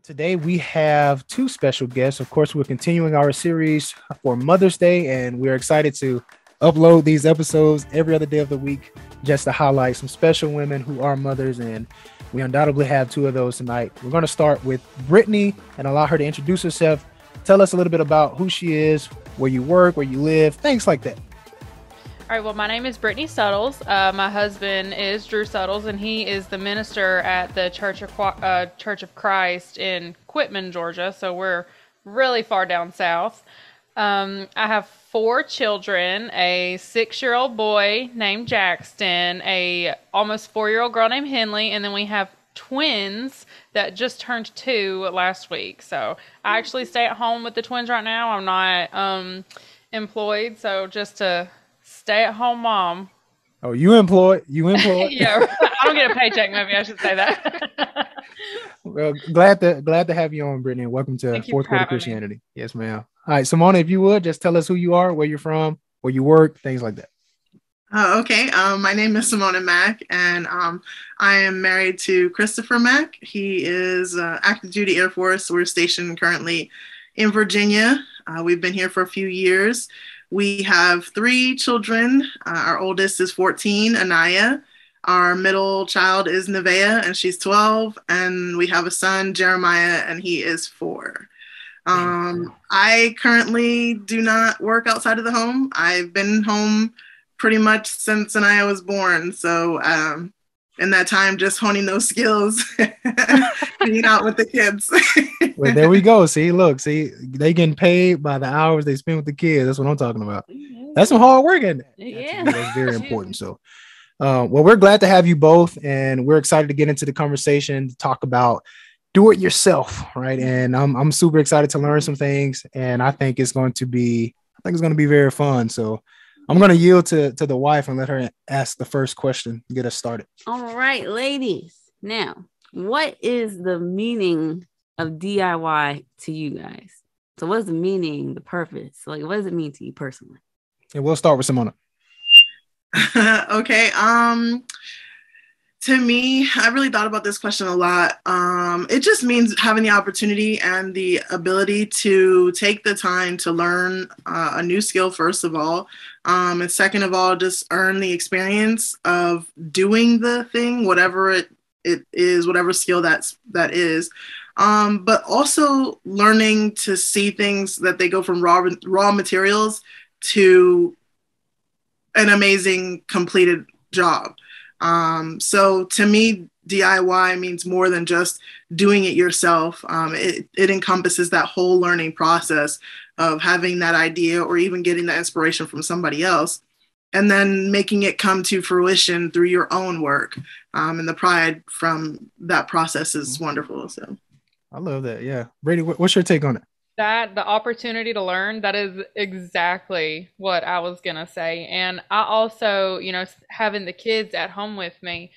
Today we have two special guests. Of course, we're continuing our series for Mother's Day, and we're excited to upload these episodes every other day of the week just to highlight some special women who are mothers, and we undoubtedly have two of those tonight. We're going to start with Brittany and allow her to introduce herself. Tell us a little bit about who she is, where you work, where you live, things like that. All right, well, my name is Brittany Suttles. My husband is Drew Suttles, and he is the minister at the Church of Christ in Quitman, Georgia, so we're really far down south. I have 4 children, a 6-year-old boy named Jackson, a almost 4-year-old girl named Henley, and then we have twins that just turned 2 last week. So I actually stay at home with the twins right now. I'm not employed, so just to stay-at-home mom. Oh, you employed? Yeah, I don't get a paycheck. Maybe I should say that. Well, glad to have you on, Brittany, and welcome to Fourth Quarter Christianity. Me. Yes, ma'am. All right, Simona, if you would, just tell us who you are, where you're from, where you work, things like that. Okay. My name is Simona Mack, and I am married to Christopher Mack. He is active duty Air Force. We're stationed currently in Virginia. We've been here for a few years. We have 3 children. Our oldest is 14, Anaya. Our middle child is Nevaeh, and she's 12. And we have a son, Jeremiah, and he is 4. I currently do not work outside of the home. I've been home pretty much since Anaya was born. So in that time, just honing those skills, being out with the kids. Well, there we go. See, they getting paid by the hours they spend with the kids. That's what I'm talking about. That's some hard work in there. Yeah. That's very important. So, well, we're glad to have you both, and we're excited to get into the conversation to talk about do it yourself, right? And I'm super excited to learn some things, and I think it's going to be very fun. So I'm going to yield to the wife and let her ask the first question to get us started. All right, ladies. Now, what is the meaning of DIY to you guys? So what's the meaning, the purpose? Like, what does it mean to you personally? And we'll start with Simona. Okay. To me, I really thought about this question a lot. It just means having the opportunity and the ability to take the time to learn a new skill, first of all. And second of all, just earn the experience of doing the thing, whatever it is, whatever skill that is. But also learning to see things that they go from raw materials to an amazing completed job. So to me, DIY means more than just doing it yourself. It encompasses that whole learning process of having that idea or even getting that inspiration from somebody else, and then making it come to fruition through your own work. And the pride from that process is wonderful. So I love that. Yeah. Brady, what's your take on it? That the opportunity to learn, that is exactly what I was going to say. And I also, having the kids at home with me,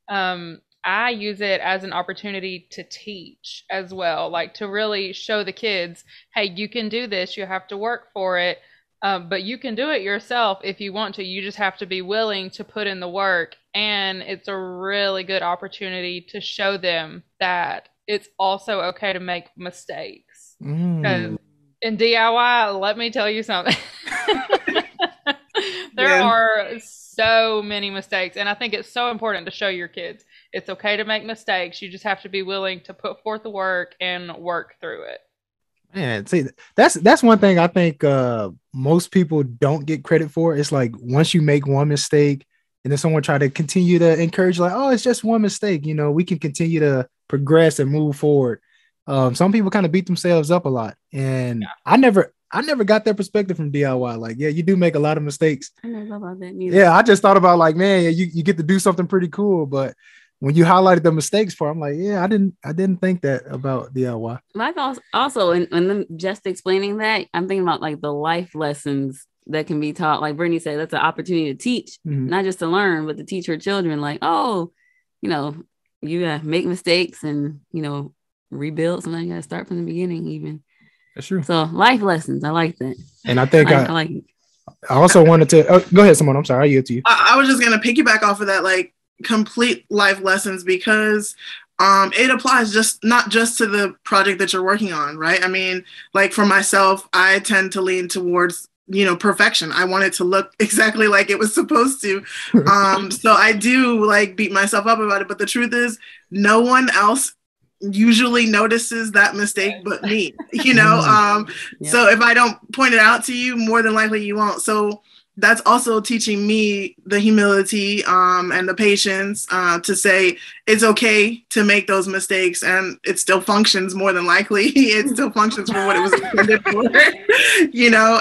I use it as an opportunity to teach as well, like to really show the kids, hey, you can do this. You have to work for it. But you can do it yourself if you want to. You just have to be willing to put in the work. And it's a really good opportunity to show them that it's also okay to make mistakes. Because in DIY, let me tell you something. There are so many mistakes. And I think it's so important to show your kids it's okay to make mistakes. You just have to be willing to put forth the work and work through it. Man, see, that's one thing I think most people don't get credit for. It's like once you make one mistake and then someone try to continue to encourage you, like, oh, it's just one mistake. We can continue to progress and move forward. Some people kind of beat themselves up a lot. And yeah. I never got that perspective from DIY. Like, yeah, you do make a lot of mistakes. I never thought about that neither. Yeah, I just thought about like, man, you get to do something pretty cool. But when you highlighted the mistakes part, I'm like, yeah, I didn't think that about DIY. Like also, when them just explaining that, I'm thinking about like the life lessons that can be taught. Like Brittany said, that's an opportunity to teach, not just to learn, but to teach her children. Like, oh, you gotta make mistakes and rebuild. Sometimes you gotta start from the beginning, even. That's true. So life lessons, I like that. And I think I like it. I also wanted to go ahead, Simone. I'm sorry, I yield to you. I was just gonna piggyback off of that, like complete life lessons, because it applies not just to the project that you're working on, right? I mean, like for myself, I tend to lean towards, perfection. I want it to look exactly like it was supposed to. So I do like beat myself up about it. But the truth is, no one else usually notices that mistake but me, So if I don't point it out to you, more than likely you won't. So that's also teaching me the humility and the patience to say it's okay to make those mistakes, and it still functions. More than likely it still functions for what it was intended for.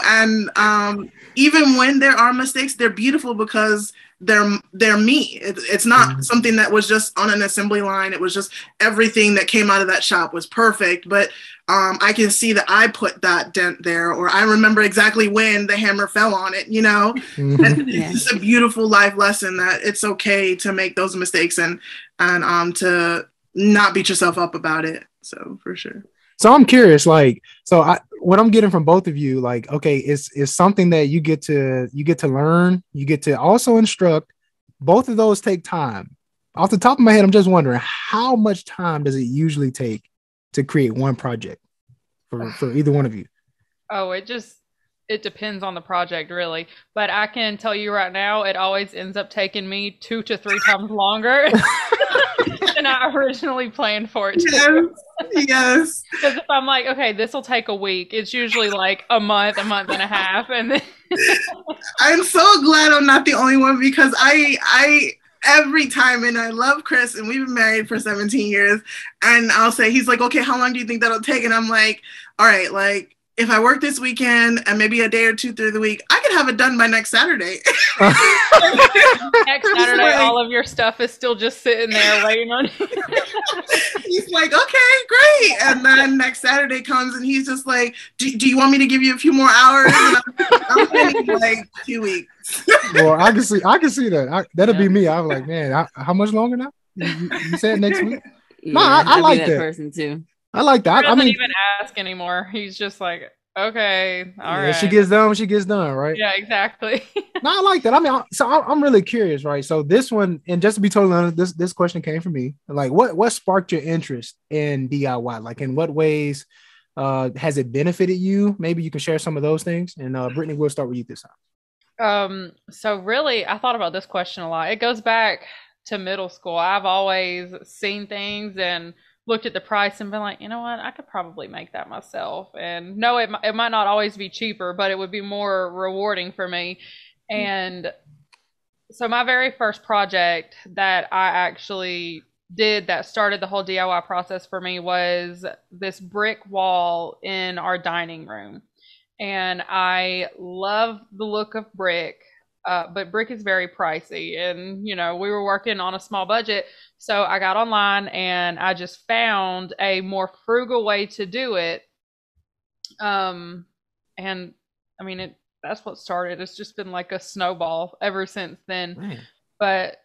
And even when there are mistakes, they're beautiful because they're me. It's not something that was just on an assembly line. It was just everything that came out of that shop was perfect, but I can see that I put that dent there, or I remember exactly when the hammer fell on it, It's just a beautiful life lesson that it's okay to make those mistakes and to not beat yourself up about it. So for sure. So I'm curious, what I'm getting from both of you, okay, it's something that you get to learn, you get to also instruct. Both of those take time. Off the top of my head, I'm just wondering, how much time does it usually take to create one project for either one of you? Oh, it depends on the project, really. But I can tell you right now, it always ends up taking me 2 to 3 times longer than I originally planned for it to. Yes. Because if I'm like, okay, this will take a week, it's usually like a month and a half, and then I'm so glad I'm not the only one, because I every time, and I love Chris, and we've been married for 17 years, and I'll say, he's like, okay, how long do you think that'll take? And I'm like, all right, like, if I work this weekend and maybe a day or two through the week, I could have it done by next Saturday. Next Saturday, all of your stuff is still just sitting there waiting on you. He's like, okay, great. And then next Saturday comes and he's just like, do you want me to give you a few more hours? And I'm thinking like 2 weeks. Well, I can see that. That'll be me. I'm like, man, how much longer now? You said next week? Yeah, no, I like that person too. I like that. He doesn't even ask anymore. He's just like, okay, all right. She gets done when she gets done, right? Yeah, exactly. No, I like that. I mean, I'm really curious, right? So this one, and just to be totally honest, this question came from me. Like, what sparked your interest in DIY? Like, in what ways has it benefited you? Maybe you can share some of those things. And Brittany, we'll start with you this time. So really, I thought about this question a lot. It goes back to middle school. I've always seen things and looked at the price and been like, you know what, I could probably make that myself. And no, it might not always be cheaper, but it would be more rewarding for me. And so my very first project that I actually did that started the whole DIY process for me was this brick wall in our dining room. And I love the look of brick, but brick is very pricey. And, we were working on a small budget. So I got online and I just found a more frugal way to do it. And I mean, that's what started. It's just been like a snowball ever since then. Man. But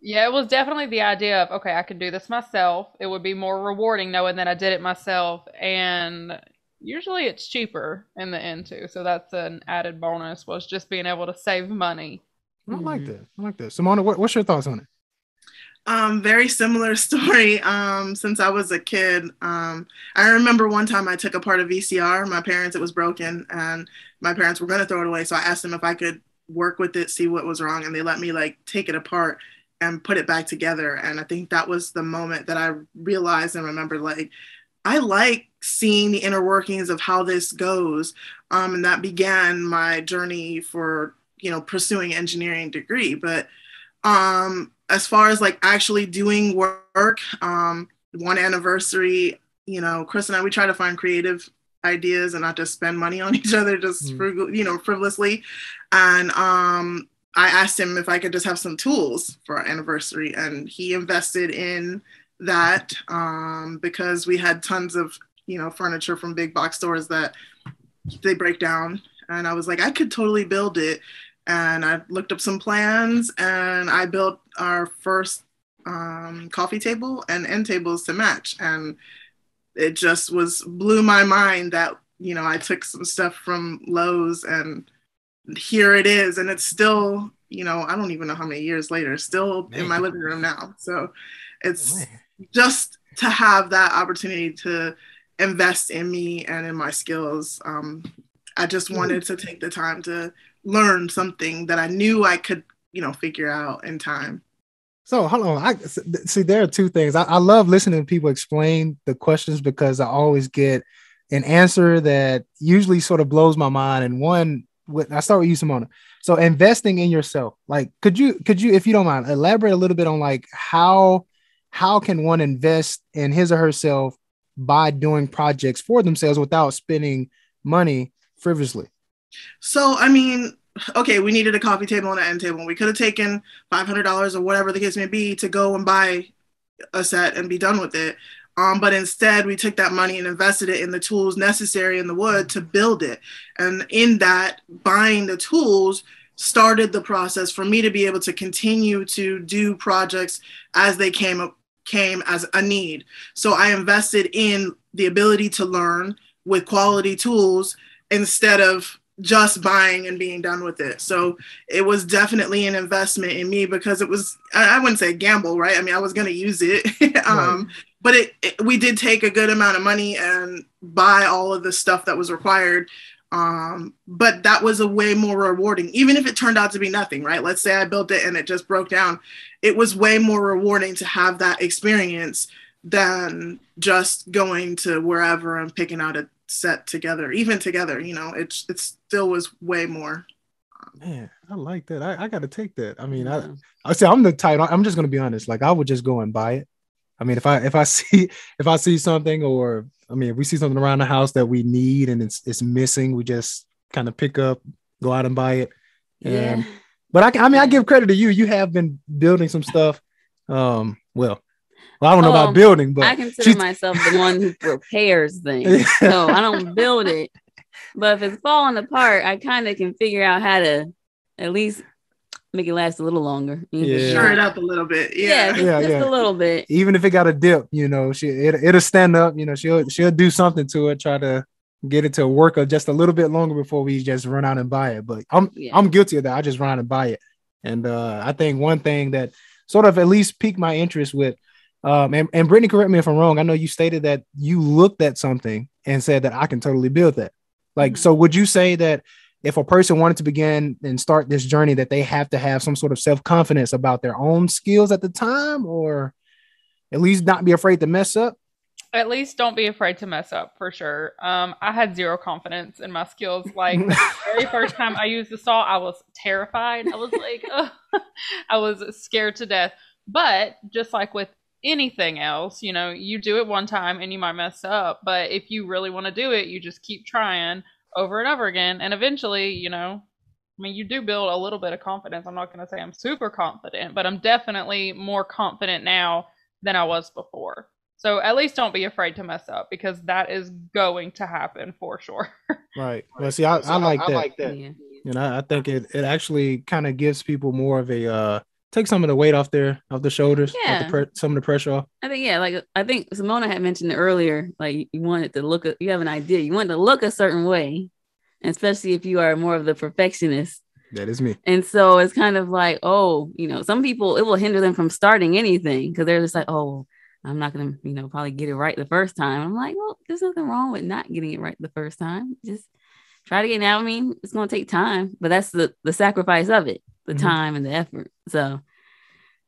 yeah, it was definitely the idea of, okay, I can do this myself. It would be more rewarding knowing that I did it myself. And usually it's cheaper in the end too. So that's an added bonus, was just being able to save money. I like that. Simona, what's your thoughts on it? Very similar story. Since I was a kid, I remember one time I took apart a VCR. It was broken, and my parents were going to throw it away. So I asked them if I could work with it, see what was wrong. And they let me take it apart and put it back together. And I think that was the moment that I realized and remembered, I like seeing the inner workings of how this goes. And that began my journey for, pursuing engineering degree. But as far as actually doing work, one anniversary, Chris and I, we try to find creative ideas and not just spend money on each other, just frivolously. And I asked him if I could just have some tools for our anniversary, and he invested in that because we had tons of, furniture from big box stores that they break down. And I was like, I could totally build it. And I looked up some plans and I built our first coffee table and end tables to match. And it just blew my mind that, I took some stuff from Lowe's and here it is. And it's still, I don't even know how many years later, still in my living room now. So it's just to have that opportunity to invest in me and in my skills. I just wanted to take the time to learn something that I knew I could, figure out in time. So hold on. I see there are two things. I love listening to people explain the questions because I always get an answer that usually sort of blows my mind. And one, I start with you, Simona. So investing in yourself, like, could you, if you don't mind, elaborate a little bit on like how can one invest in his or herself by doing projects for themselves without spending money frivolously? So, I mean, okay, we needed a coffee table and an end table. We could have taken $500 or whatever the case may be to go and buy a set and be done with it. But instead, we took that money and invested it in the tools necessary in the wood to build it. And in that, buying the tools started the process for me to be able to continue to do projects as they came as a need. So I invested in the ability to learn with quality tools instead of just buying and being done with it. So it was definitely an investment in me because it was, I wouldn't say a gamble, right? I mean, I was going to use it. Right. But we did take a good amount of money and buy all of the stuff that was required. But that was a way more rewarding, even if it turned out to be nothing, right? Let's say I built it and it just broke down. It was way more rewarding to have that experience than just going to wherever and picking out a set together, even together, it still was way more. Man, I like that. I got to take that. I mean, I say I'm the type, I'm just going to be honest. Like I would just go and buy it. I mean, if I see something, or I mean, if we see something around the house that we need and it's missing, we just kind of pick up, go out and buy it. And, but I give credit to you. You have been building some stuff. Well, I don't know about building, but I consider myself the one who repairs things. So I don't build it. But if it's falling apart, I kind of can figure out how to at least make it last a little longer. Sure it up a little bit. Just a little bit. Even if it got a dip, it'll stand up. She'll do something to it, try to get it to work just a little bit longer before we just run out and buy it. But I'm guilty of that. I just run out and buy it. And I think one thing that sort of at least piqued my interest with, and Brittany, correct me if I'm wrong. I know you stated that you looked at something and said that I can totally build that. Like, so would you say that if a person wanted to begin and start this journey, that they have to have some sort of self-confidence about their own skills at the time, or at least not be afraid to mess up? At least don't be afraid to mess up, for sure. I had zero confidence in my skills. Like the very first time I used the saw, I was terrified. I was like, I was scared to death. But just like with anything else, you do it one time and you might mess up, but if you really want to do it, you just keep trying over and over again, and eventually, you do build a little bit of confidence. I'm not going to say I'm super confident, but I'm definitely more confident now than I was before. So at least don't be afraid to mess up, because that is going to happen for sure. Right. Well, see, I like that. Yeah. I think it actually kind of gives people more of a take some of the weight off their shoulders, some of the pressure off. I think Simona had mentioned it earlier, like you wanted to look you have an idea, you want to look a certain way, especially if you are more of the perfectionist. That is me. And so it's kind of like, some people, it will hinder them from starting anything because they're just like, I'm not going to, probably get it right the first time. I'm like, well, there's nothing wrong with not getting it right the first time. Just try to get it out. I mean, it's going to take time, but that's the sacrifice of it, the time and the effort. So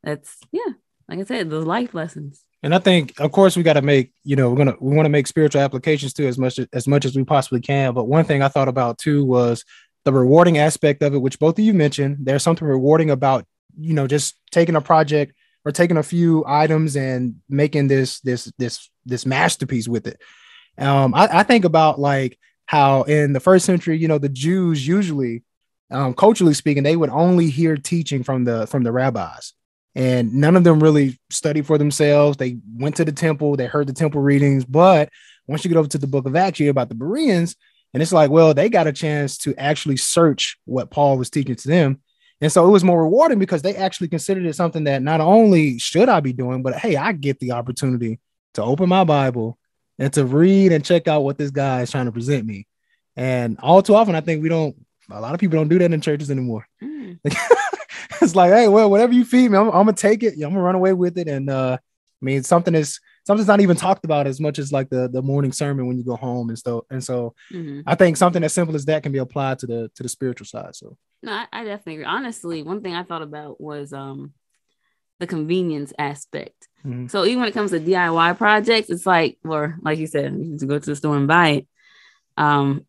that's, like I said, those life lessons. And I think, of course, we got to make, we want to make spiritual applications too, as much as we possibly can. But one thing I thought about too was the rewarding aspect of it, which both of you mentioned. There's something rewarding about, just taking a project or taking a few items and making this masterpiece with it. I think about like how in the first century, the Jews usually, culturally speaking, they would only hear teaching from the rabbis, and none of them really studied for themselves. They went to the temple, they heard the temple readings, but once you get over to the book of Acts, you hear about the Bereans, and it's like, well, they got a chance to actually search what Paul was teaching to them. And so it was more rewarding because they actually considered it something that not only should I be doing, but hey, I get the opportunity to open my Bible and to read and check out what this guy is trying to present me. And all too often, I think a lot of people don't do that in churches anymore. It's like, hey, well, whatever you feed me, I'm going to take it. I'm going to run away with it. And I mean, something's not even talked about as much as like the morning sermon when you go home and stuff. And so I think something as simple as that can be applied to the spiritual side. So no, I definitely agree. Honestly, one thing I thought about was the convenience aspect. So even when it comes to DIY projects, it's like, or like you said, you can go to the store and buy it.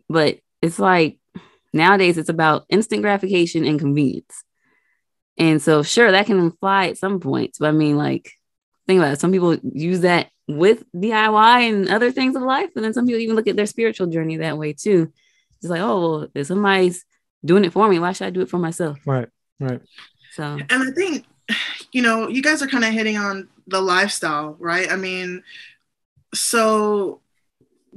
But it's like nowadays it's about instant gratification and convenience. And so sure, that can apply at some points. But I mean, like, think about it. Some people use that with DIY and other things of life. And then some people even look at their spiritual journey that way too. It's like, oh, well, if somebody's doing it for me, why should I do it for myself? Right. So, and I think, you guys are kind of hitting on the lifestyle, right? I mean, so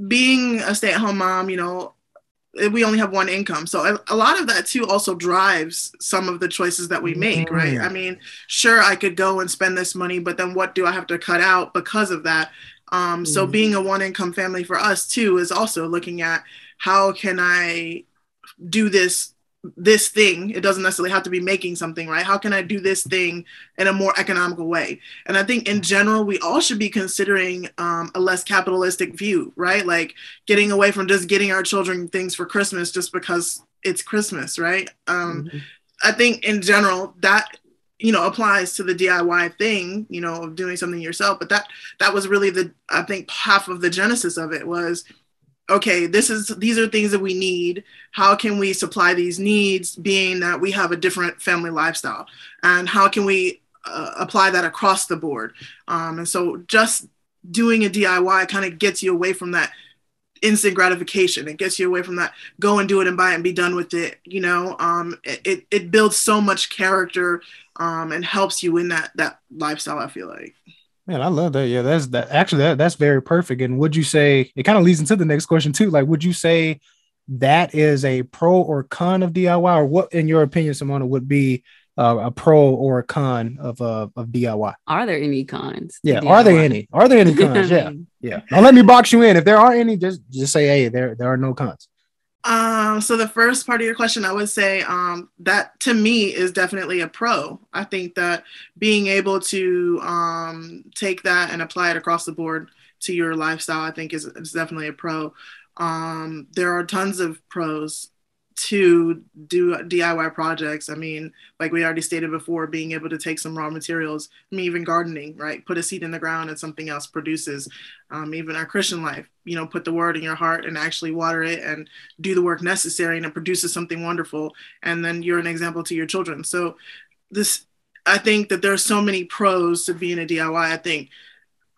being a stay-at-home mom, we only have one income. So a lot of that too also drives some of the choices that we make, right? I mean, sure, I could go and spend this money, but then what do I have to cut out because of that? So being a one income family for us too is also looking at how can I do this thing. It doesn't necessarily have to be making something, right? How can I do this thing in a more economical way? And I think in general, we all should be considering a less capitalistic view, right? Like getting away from just getting our children things for Christmas just because it's Christmas, right? I think in general that applies to the DIY thing, of doing something yourself. But that was really I think half of the genesis of it was, okay, these are things that we need. How can we supply these needs, being that we have a different family lifestyle? And how can we apply that across the board? And so just doing a DIY kind of gets you away from that instant gratification. It gets you away from that go and do it and buy it and be done with it. It builds so much character and helps you in that lifestyle, I feel like. Man, I love that. Yeah, that's very perfect. And would you say it kind of leads into the next question too? Like, would you say that is a pro or con of DIY, or what, in your opinion, Simona, would be a pro or a con of DIY? Are there any cons? Yeah, are there any? Are there any cons? Yeah. Now let me box you in. If there aren't any, just say, hey, there are no cons. So the first part of your question, I would say that to me is definitely a pro. I think that being able to take that and apply it across the board to your lifestyle, I think is definitely a pro. There are tons of pros to do DIY projects. I mean, like we already stated before, being able to take some raw materials, I mean, even gardening, right? Put a seed in the ground and something else produces. Even our Christian life, put the word in your heart and actually water it and do the work necessary, and it produces something wonderful. And then you're an example to your children. So I think that there's so many pros to being a DIY. I think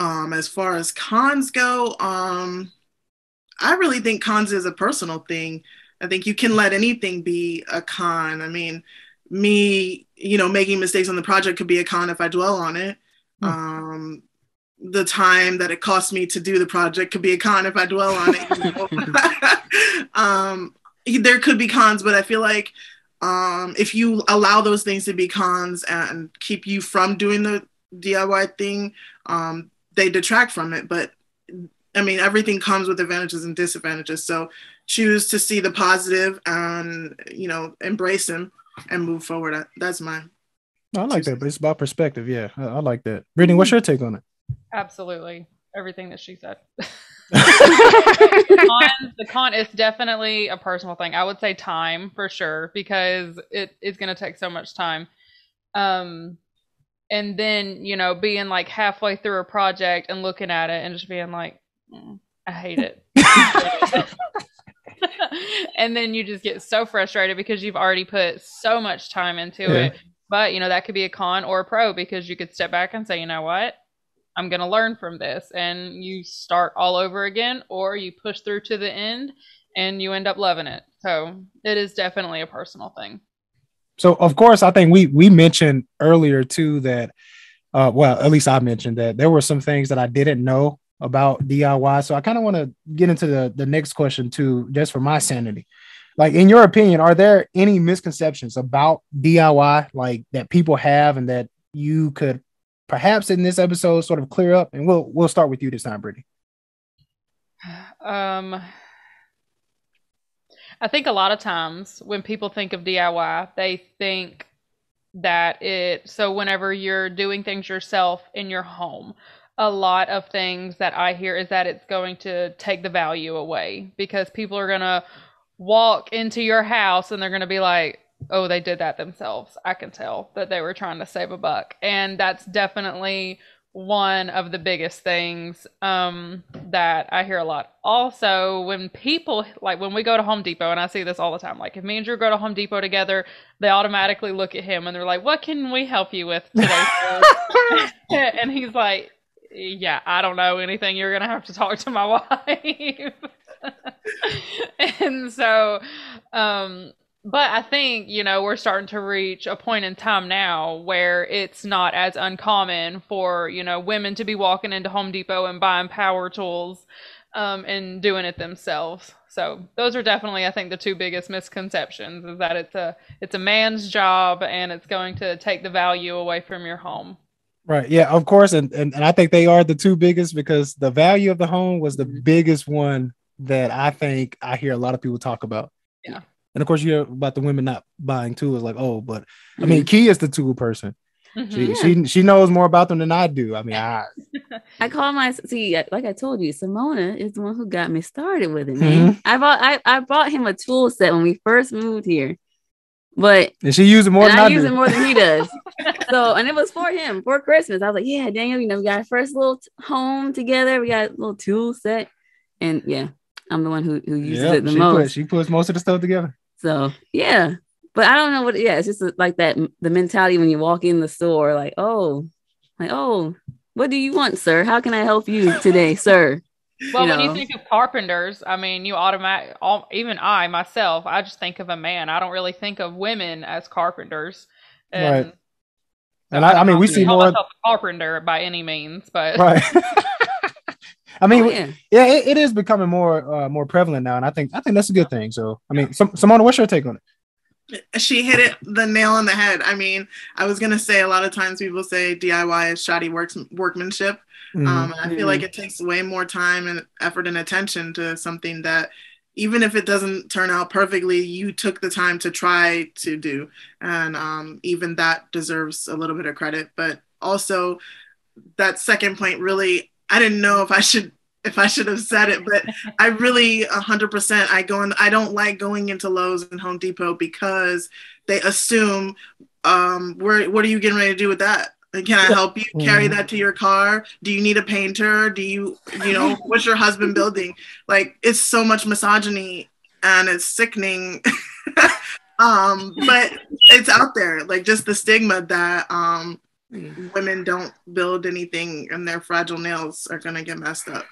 as far as cons go, I really think cons is a personal thing. I think you can let anything be a con. I mean, me, making mistakes on the project could be a con if I dwell on it. The time that it cost me to do the project could be a con if I dwell on it. There could be cons, but I feel like if you allow those things to be cons and keep you from doing the DIY thing, they detract from it. But I mean, everything comes with advantages and disadvantages. So choose to see the positive and, embrace them and move forward. That's mine. I like that, but it's about perspective. Yeah, I like that. Brittany, what's your take on it? Absolutely. Everything that she said. The con is definitely a personal thing. I would say time for sure, because it is going to take so much time. And then, being like halfway through a project and looking at it and just being like, I hate it. And then you just get so frustrated because you've already put so much time into it. But, that could be a con or a pro, because you could step back and say, you know what? I'm going to learn from this. And you start all over again, or you push through to the end and you end up loving it. So it is definitely a personal thing. So, of course, I think we mentioned earlier, too, that, well, at least I mentioned that there were some things that I didn't know about DIY. So I kind of want to get into the next question, too, just for my sanity. Like, in your opinion, are there any misconceptions about DIY, like, that people have and that you could perhaps in this episode sort of clear up? And we'll start with you this time, Brittany. I think a lot of times when people think of DIY, they think that so whenever you're doing things yourself in your home, a lot of things that I hear is that it's going to take the value away, because people are going to walk into your house and they're going to be like, oh, they did that themselves. I can tell that they were trying to save a buck. And that's definitely one of the biggest things that I hear a lot. Also, when people, like when we go to Home Depot, and I see this all the time, like if me and Drew go to Home Depot together, they automatically look at him and they're like, what can we help you with today, sir? And he's like, yeah, I don't know anything. You're going to have to talk to my wife. And so, but I think, you know, we're starting to reach a point in time now where it's not as uncommon for, you know, women to be walking into Home Depot and buying power tools and doing it themselves. So those are definitely, I think, the two biggest misconceptions, is that it's a man's job and it's going to take the value away from your home. Right. Yeah, of course. And I think they are the two biggest, because the value of the home was the biggest one that I think I hear a lot of people talk about. Yeah. And of course, you hear about the women not buying tools, like, oh, but I mean, Key is the tool person. She knows more about them than I do. I mean, I call like I told you, Simona is the one who got me started with it, man. I bought him a tool set when we first moved here, and she used it more than I use it more than he does. So, and it was for him for Christmas. I was like, yeah, Daniel, you know, we got our first little home together. We got a little tool set, and yeah, I'm the one who uses it the most. She puts most of the stuff together. So yeah, but I don't know what. Yeah, it's just like that. The mentality when you walk in the store, like, oh, what do you want, sir? How can I help you today, sir? Well, when you think of carpenters, I mean, even I myself, I just think of a man. I don't really think of women as carpenters. And, right. And I mean, we see more a carpenter by any means, but right. I mean, it is becoming more prevalent now, and I think that's a good thing. So, I mean, Simona, what's your take on it? She hit the nail on the head. I mean, I was gonna say a lot of times people say DIY is shoddy workmanship. I feel like it takes way more time and effort and attention to something that, even if it doesn't turn out perfectly, you took the time to try to do, and even that deserves a little bit of credit. But also, that second point really, I didn't know if I should have said it, but I really 100%. I don't like going into Lowe's and Home Depot because they assume, what are you getting ready to do with that? Can I help you carry that to your car? Do you need a painter? Do you what's your husband building? Like, it's so much misogyny and it's sickening. But it's out there, like just the stigma that women don't build anything and their fragile nails are gonna get messed up.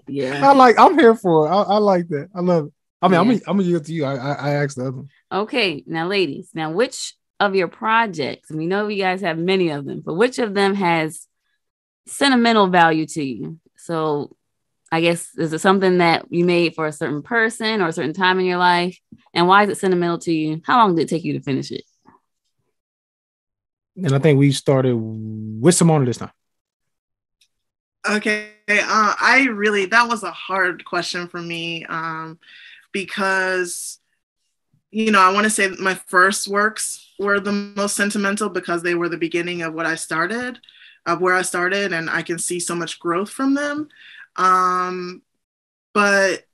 Yeah, I'm here for it. I like that. I love it. I mean, I'm gonna yield to you. I asked the other one. Okay, now ladies, which of your projects, and we know you guys have many of them, but which of them has sentimental value to you? So I guess, is it something that you made for a certain person or a certain time in your life? And why is it sentimental to you? How long did it take you to finish it? And I think we started with Simona this time. Okay. That was a hard question for me, because, I want to say my first works were the most sentimental because they were the beginning of where I started, and I can see so much growth from them. But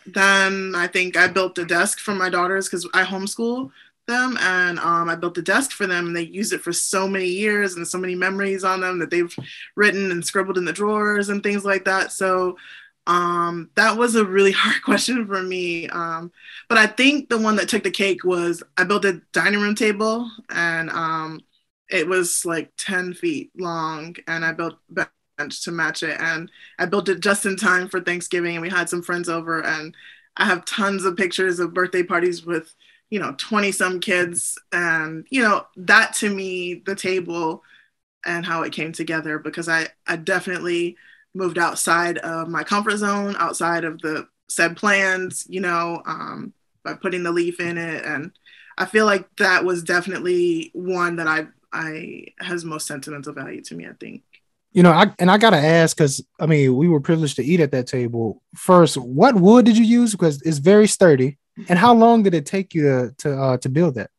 then I think I built a desk for my daughters because I homeschool them, and I built a desk for them, and they used it for so many years and so many memories on them that they've written and scribbled in the drawers and things like that. So that was a really hard question for me. But I think the one that took the cake was I built a dining room table, and it was like 10 feet long, and I built a bench to match it, and I built it just in time for Thanksgiving, and we had some friends over, and I have tons of pictures of birthday parties with 20 some kids, and that, to me, the table and how it came together, because I definitely moved outside of my comfort zone, outside of the said plans, by putting the leaf in it. And I feel like that was definitely one that I has most sentimental value to me, I think. I gotta ask, because I mean, we were privileged to eat at that table. First, what wood did you use? Because it's very sturdy. And how long did it take you to build that?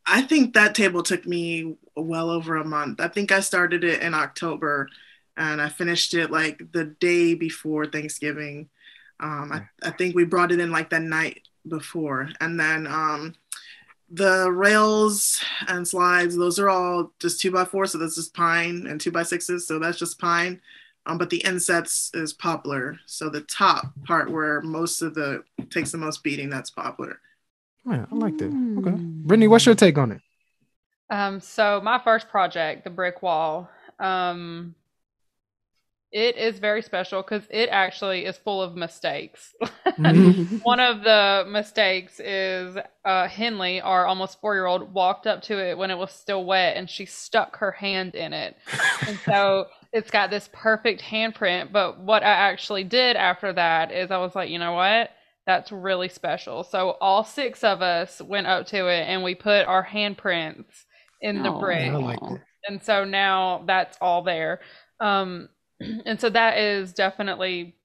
I think that table took me well over a month. I think I started it in October and I finished it like the day before Thanksgiving. I think we brought it in like the night before. And then the rails and slides, those are all just 2x4. So that's just pine, and 2x6s. So that's just pine. But the insets is poplar. So the top part where most of the takes the most beating, that's poplar. Yeah, I like that. Okay. Brittany, what's your take on it? So my first project, the brick wall, it is very special because it actually is full of mistakes. One of the mistakes is Henley, our almost 4-year-old, walked up to it when it was still wet and she stuck her hand in it. And so it's got this perfect handprint. But what I actually did after that is I was like, you know what? That's really special. So all 6 of us went up to it and we put our handprints in the brick. I like that. And so now that's all there. And so that is definitely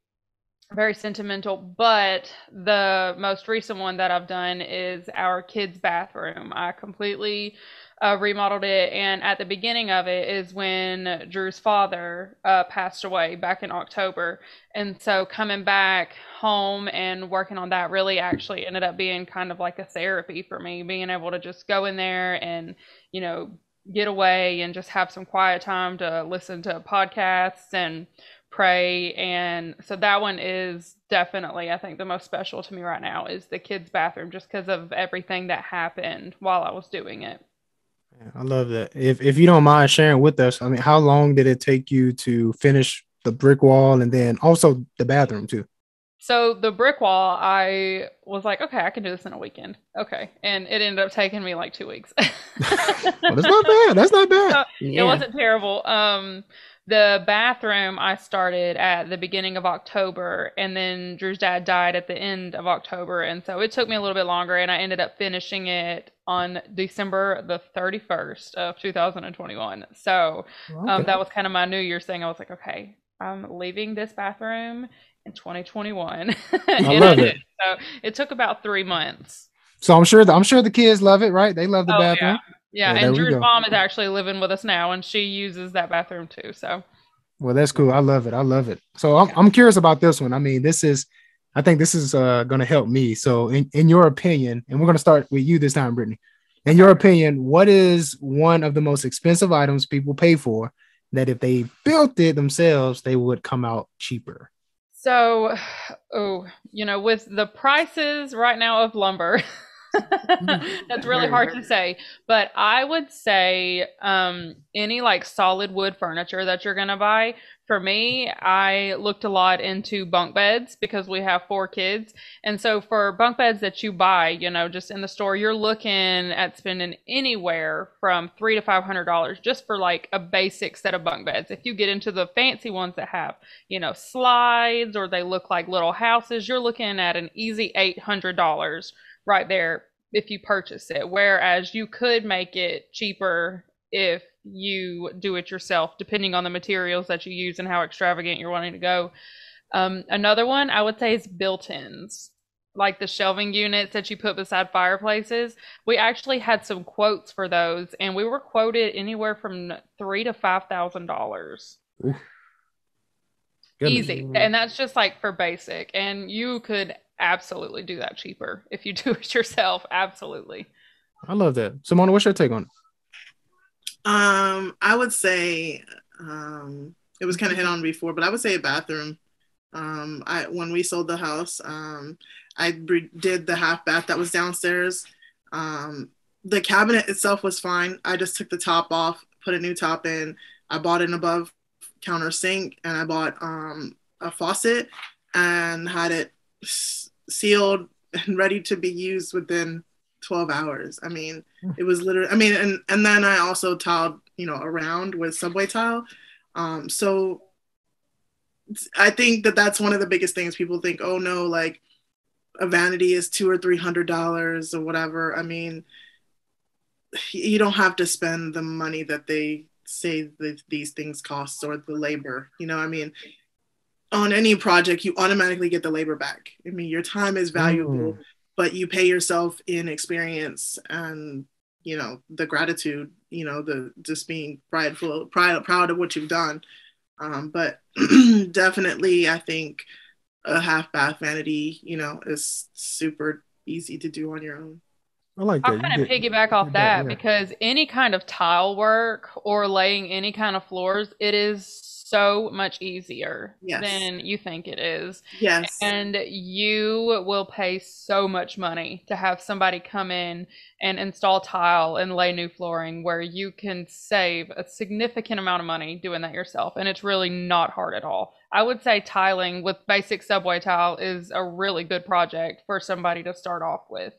very sentimental. But the most recent one that I've done is our kids' bathroom. I completely remodeled it. And at the beginning of it is when Drew's father passed away back in October. And so coming back home and working on that really actually ended up being kind of like a therapy for me, being able to just go in there and, you know, get away and just have some quiet time to listen to podcasts and pray. And so that one is definitely, I think, the most special to me right now is the kids' bathroom, just because of everything that happened while I was doing it. Yeah, I love that. If you don't mind sharing with us, I mean, how long did it take you to finish the brick wall and then also the bathroom too? So the brick wall, I was like, okay, I can do this in a weekend. Okay. And it ended up taking me like 2 weeks. Well, that's not bad. That's not bad. So it wasn't terrible. The bathroom I started at the beginning of October, and then Drew's dad died at the end of October. And so it took me a little bit longer, and I ended up finishing it on December the 31st of 2021. So that was kind of my New Year's thing. I was like, okay, I'm leaving this bathroom in 2021. I love it. So it took about 3 months. So I'm sure the kids love it, right? They love the bathroom. Yeah, and Drew's mom is actually living with us now, and she uses that bathroom too. So, well, that's cool. I love it. I love it. So I'm curious about this one. I mean, I think this is going to help me. So, in your opinion, and we're going to start with you this time, Brittany. In your opinion, what is one of the most expensive items people pay for that if they built it themselves, they would come out cheaper? So, with the prices right now of lumber. That's really hard to say, but I would say any like solid wood furniture that you're gonna buy. For me, I looked a lot into bunk beds because we have 4 kids, and so for bunk beds that you buy, just in the store, you're looking at spending anywhere from $300 to $500 just for like a basic set of bunk beds. If you get into the fancy ones that have slides or they look like little houses, you're looking at an easy $800 right there if you purchase it, whereas you could make it cheaper if you do it yourself, depending on the materials that you use and how extravagant you're wanting to go. Another one I would say is built-ins, like the shelving units that you put beside fireplaces. We actually had some quotes for those, and we were quoted anywhere from $3,000 to $5,000. Easy. And that's just like for basic, and you could absolutely do that cheaper if you do it yourself. Absolutely. I love that. Simona, what's your take on it? I would say it was kind of hit on before, but I would say a bathroom. When we sold the house, I did the half bath that was downstairs. The cabinet itself was fine. I just took the top off, put a new top in. I bought an above counter sink, and I bought a faucet and had it sealed and ready to be used within 12 hours. I mean, it was literally, and then I also tiled, around with subway tile. So I think that's one of the biggest things. People think, oh no, like a vanity is $200 or $300 or whatever. I mean, you don't have to spend the money that they say that these things cost or the labor, on any project, you automatically get the labor back. I mean, your time is valuable, but you pay yourself in experience and the gratitude, the just being proud of what you've done. But definitely, I think a half bath vanity, is super easy to do on your own. I like I'll that. kind of piggyback off That, that because any kind of tile work or laying any kind of floors, it is so much easier Yes. than you think it is. Yes. And you will pay so much money to have somebody come in and install tile and lay new flooring where you can save a significant amount of money doing that yourself. And it's really not hard at all. I would say tiling with basic subway tile is a really good project for somebody to start off with.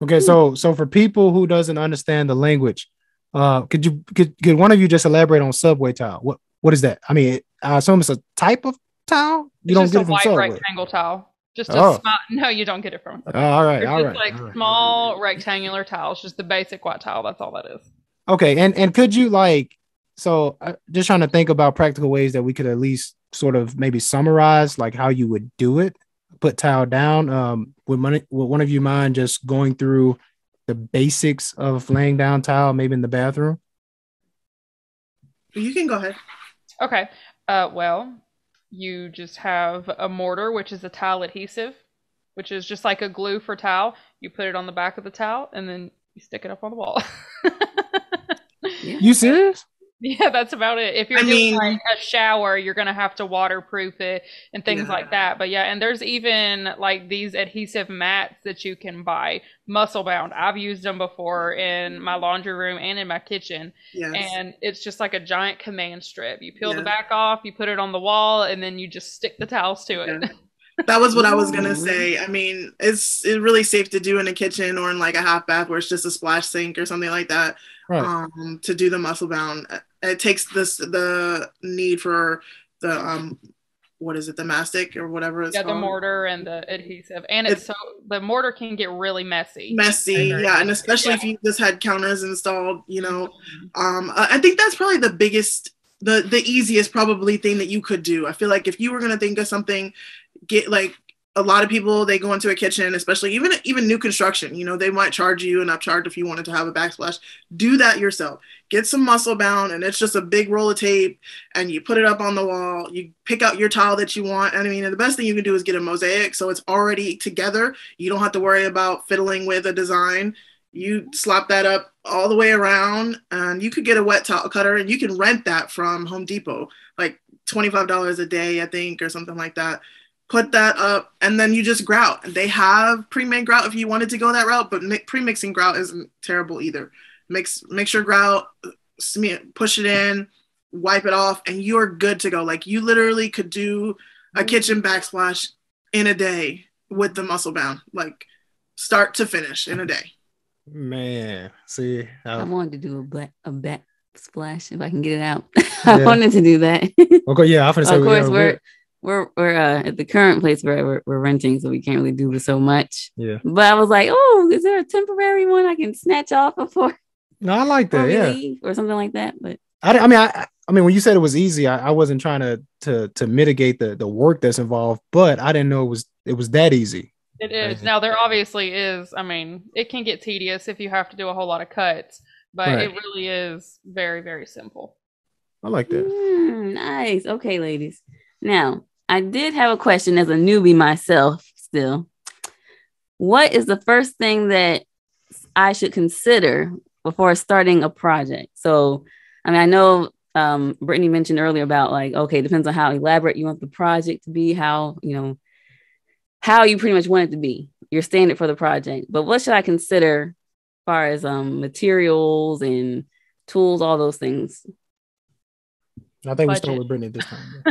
Okay, so for people who doesn't understand the language, could one of you just elaborate on subway tile? What is that? I mean, I assume it's a type of tile. You don't get it from White Subway. rectangle tile. Just a Oh. small, no, you don't get it from Subway. All right, It's all just right. like small rectangular tiles, just the basic white tile. That's all that is. Okay, and could you just trying to think about practical ways that we could at least sort of maybe summarize like how you would do it, put tile down. Would one of you mind just going through the basics of laying down tile, maybe in the bathroom? You can go ahead. Okay. Well, you just have a mortar, which is a tile adhesive, which is just like a glue for tile. You put it on the back of the towel and then you stick it up on the wall. You serious? Yeah, that's about it. If you're doing like a shower, you're going to have to waterproof it and things like that. But yeah, and there's even like these adhesive mats that you can buy, muscle bound. I've used them before in my laundry room and in my kitchen. Yes. And it's just like a giant command strip. You peel the back off, you put it on the wall, and then you just stick the towels to it. Yeah. That was what I was gonna say. I mean, it's really safe to do in a kitchen or in like a half bath where it's just a splash sink or something like that. Right. To do the muscle bound, it takes the need for the what is it, the mastic or whatever it's called. The mortar and the adhesive, and the mortar can get really messy. Yeah, and especially if you just had counters installed, I think that's probably the biggest, the easiest probably thing that you could do. I feel like if you were gonna think of something, get like a lot of people, they go into a kitchen, especially even new construction, they might charge you an upcharge if you wanted to have a backsplash. Do that yourself. Get some muscle bound, and it's just a big roll of tape, and you put it up on the wall. You pick out your tile that you want. And I mean, the best thing you can do is get a mosaic, so it's already together. You don't have to worry about fiddling with a design. You slap that up all the way around, and you could get a wet tile cutter, and you can rent that from Home Depot, like $25 a day, I think, or something like that. Put that up, and then you just grout. They have pre-made grout if you wanted to go that route, but pre-mixing grout isn't terrible either. Mix your grout, push it in, wipe it off, and you're good to go. Like, you literally could do a kitchen backsplash in a day with the muscle bound, like start to finish in a day. Man, see, I wanted to do a backsplash if I can get it out. I wanted to do that. Okay, yeah, I say, of course, we're at the current place where we're renting, so we can't really do so much. Yeah. But I was like, oh, is there a temporary one I can snatch off before? No, I like that. Yeah. Leave or something like that. But I mean, when you said it was easy, I wasn't trying to mitigate the work that's involved, but I didn't know it was that easy. It is. Now there obviously is. I mean, it can get tedious if you have to do a whole lot of cuts, but it really is very, very simple. I like that. Nice. Okay, ladies. Now, I did have a question as a newbie myself still. What is the first thing that I should consider before starting a project? So, I mean, I know Brittany mentioned earlier about like, okay, depends on how elaborate you want the project to be, how you pretty much want it to be, your standard for the project. But what should I consider as far as materials and tools, all those things? I think we start with Brittany this time.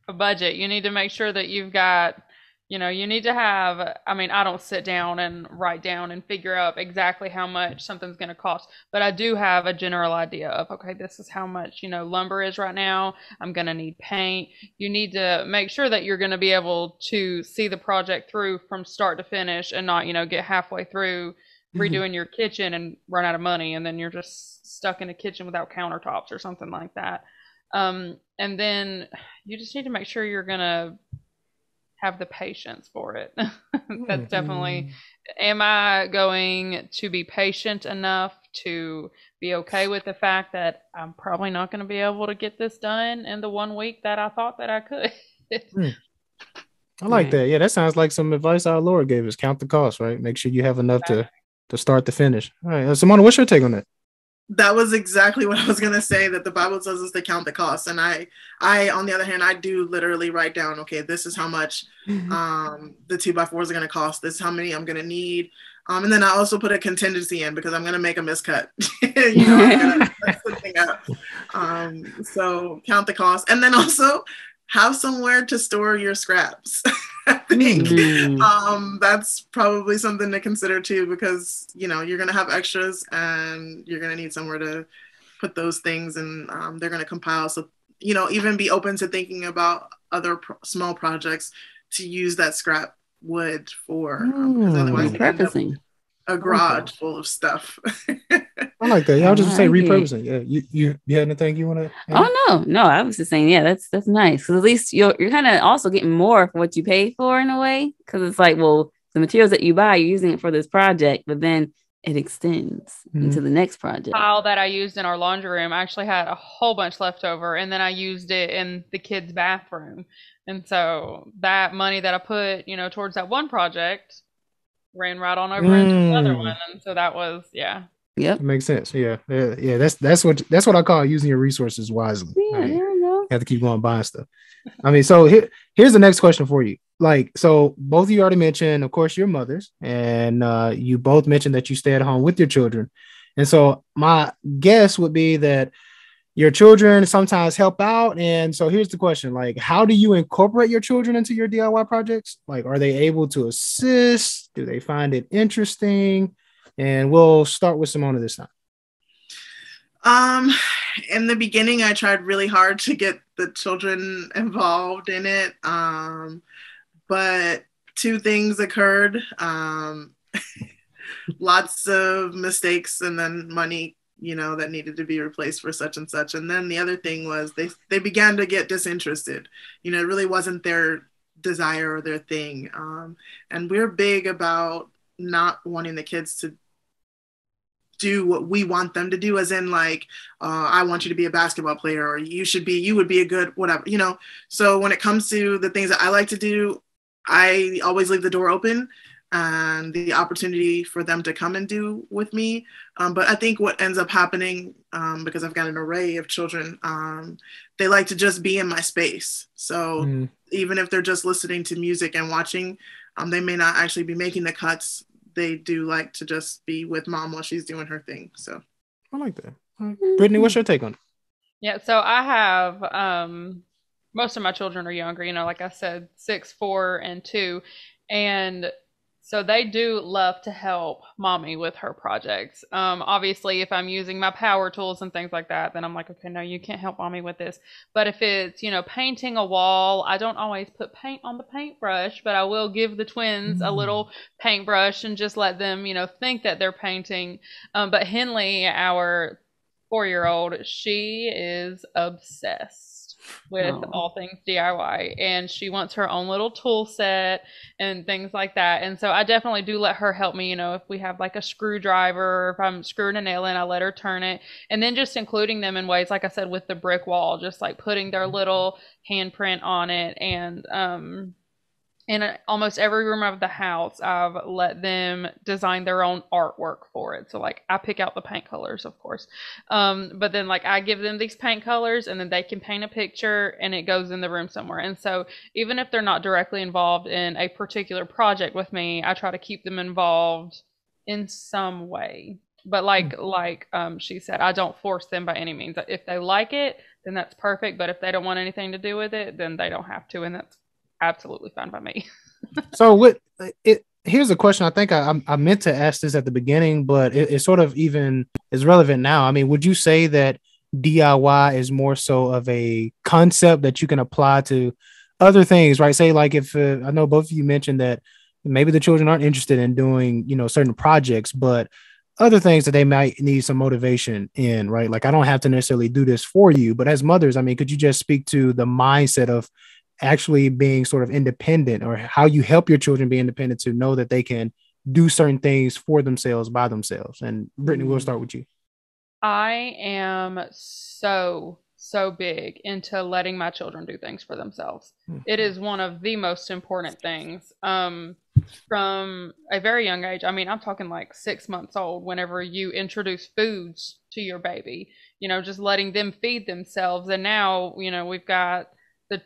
A budget. You need to make sure that you've got, you need to have, I mean, I don't sit down and write down and figure out exactly how much something's going to cost, but I do have a general idea of, okay, this is how much, lumber is right now. I'm going to need paint. You need to make sure that you're going to be able to see the project through from start to finish and not, get halfway through redoing your kitchen and run out of money, and then you're just stuck in a kitchen without countertops or something like that. And then you just need to make sure you're gonna have the patience for it. That's definitely am I going to be patient enough to be okay with the fact that I'm probably not going to be able to get this done in the 1 week that I thought that I could? I like that. Yeah, that sounds like some advice our Lord gave us. Count the cost, right? Make sure you have enough to start to finish. All right, Simona, what's your take on that? That was exactly what I was going to say, that the Bible tells us to count the costs. And I, on the other hand, I do literally write down, okay, this is how much the 2x4s are going to cost. This is how many I'm going to need. And then I also put a contingency in because I'm going to make a miscut. You know, I'm going to mess something up. So count the cost. And then also have somewhere to store your scraps. I think that's probably something to consider too, because, you know, you're going to have extras and you're going to need somewhere to put those things, and they're going to compile. So, you know, even be open to thinking about other small projects to use that scrap wood for, because otherwise you end up a garage full of stuff. I like that. Y'all just say repurposing. Yeah, you had anything you want to? Oh no, I was just saying, yeah, that's nice, because at least you're kind of also getting more for what you paid for in a way, because it's like, well, the materials that you buy, you're using it for this project, but then it extends into the next project. Pile that I used in our laundry room, I actually had a whole bunch left over, and then I used it in the kids' bathroom, and so that money that I put, you know, towards that one project ran right on over into another one, and so that was Yep. It makes sense. Yeah. That's what I call using your resources wisely. Yeah, I mean, there we go. you have to keep going buying stuff. I mean, so here's the next question for you. Like, so both of you already mentioned, of course, your mothers, and you both mentioned that you stay at home with your children. And so my guess would be that your children sometimes help out. And so here's the question, like, how do you incorporate your children into your DIY projects? Like, are they able to assist? Do they find it interesting? And we'll start with Simona this time. In the beginning, I tried really hard to get the children involved in it. But two things occurred. Lots of mistakes, and then money, you know, that needed to be replaced for such and such. And then the other thing was they began to get disinterested. You know, it really wasn't their desire or their thing. And we're big about not wanting the kids to do what we want them to do, as in like, I want you to be a basketball player, or you would be a good whatever, you know. So when it comes to the things that I like to do, I always leave the door open and the opportunity for them to come and do with me. But I think what ends up happening, because I've got an array of children, they like to just be in my space. So even if they're just listening to music and watching, they may not actually be making the cuts. They do like to just be with mom while she's doing her thing. So I like that. Brittany, what's your take on it? Yeah, so I have most of my children are younger, you know, like I said, 6, 4, and 2. And so they do love to help mommy with her projects. Obviously, if I'm using my power tools and things like that, then I'm like, okay, no, you can't help mommy with this. But if it's, you know, painting a wall, I don't always put paint on the paintbrush, but I will give the twins a little paintbrush and just let them, you know, think that they're painting. But Henley, our 4-year-old, she is obsessed with all things DIY, and she wants her own little tool set and things like that. And so I definitely do let her help me, you know, if we have like a screwdriver, or if I'm screwing a nail in, I let her turn it. And then just including them in ways, like I said, with the brick wall, just like putting their little handprint on it. And in almost every room of the house, I've let them design their own artwork for it. So like I pick out the paint colors, of course. But then like I give them these paint colors, and then they can paint a picture and it goes in the room somewhere. And so even if they're not directly involved in a particular project with me, I try to keep them involved in some way. But like she said, I don't force them by any means. If they like it, then that's perfect. But if they don't want anything to do with it, then they don't have to. And that's absolutely fine by me. So here's a question. I think I meant to ask this at the beginning, but it sort of even is relevant now. I mean, would you say that DIY is more so of a concept that you can apply to other things, right? Say like if I know both of you mentioned that maybe the children aren't interested in doing, you know, certain projects, but other things that they might need some motivation in, right? Like I don't have to necessarily do this for you, but as mothers, I mean, could you just speak to the mindset of actually being sort of independent, or how you help your children be independent to know that they can do certain things for themselves by themselves. And Brittany, we'll start with you. I am so big into letting my children do things for themselves. It is one of the most important things. From a very young age, I mean, I'm talking like 6 months old, whenever you introduce foods to your baby, just letting them feed themselves. And now, we've got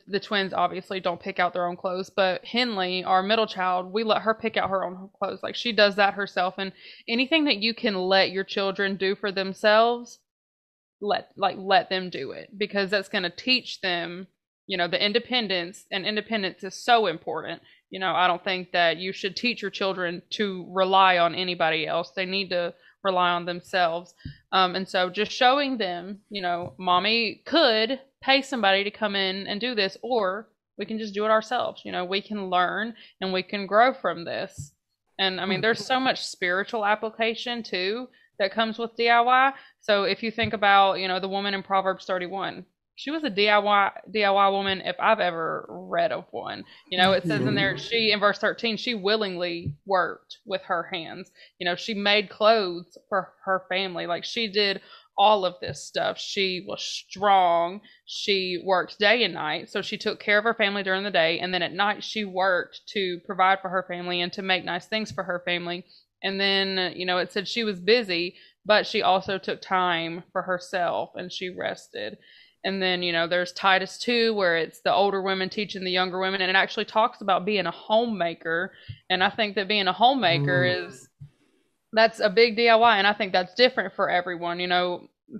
the twins obviously don't pick out their own clothes, but Henley, our middle child, we let her pick out her own clothes. Like, she does that herself. And anything that you can let your children do for themselves, let them do it, because that's going to teach them, the independence, and independence is so important. I don't think that you should teach your children to rely on anybody else. They need to rely on themselves. And so just showing them, mommy could pay somebody to come in and do this, or we can just do it ourselves. We can learn and we can grow from this. And I mean, there's so much spiritual application too that comes with DIY. So if you think about, the woman in Proverbs 31, she was a DIY woman if I've ever read of one. It says in there, in verse 13, she willingly worked with her hands. She made clothes for her family. Like, she did all of this stuff. She was strong. She worked day and night. So she took care of her family during the day. And then at night, she worked to provide for her family and to make nice things for her family. And then, it said she was busy, but she also took time for herself and she rested. And then, there's Titus 2, where it's the older women teaching the younger women. And it actually talks about being a homemaker. And I think that being a homemaker that's a big DIY. And I think that's different for everyone.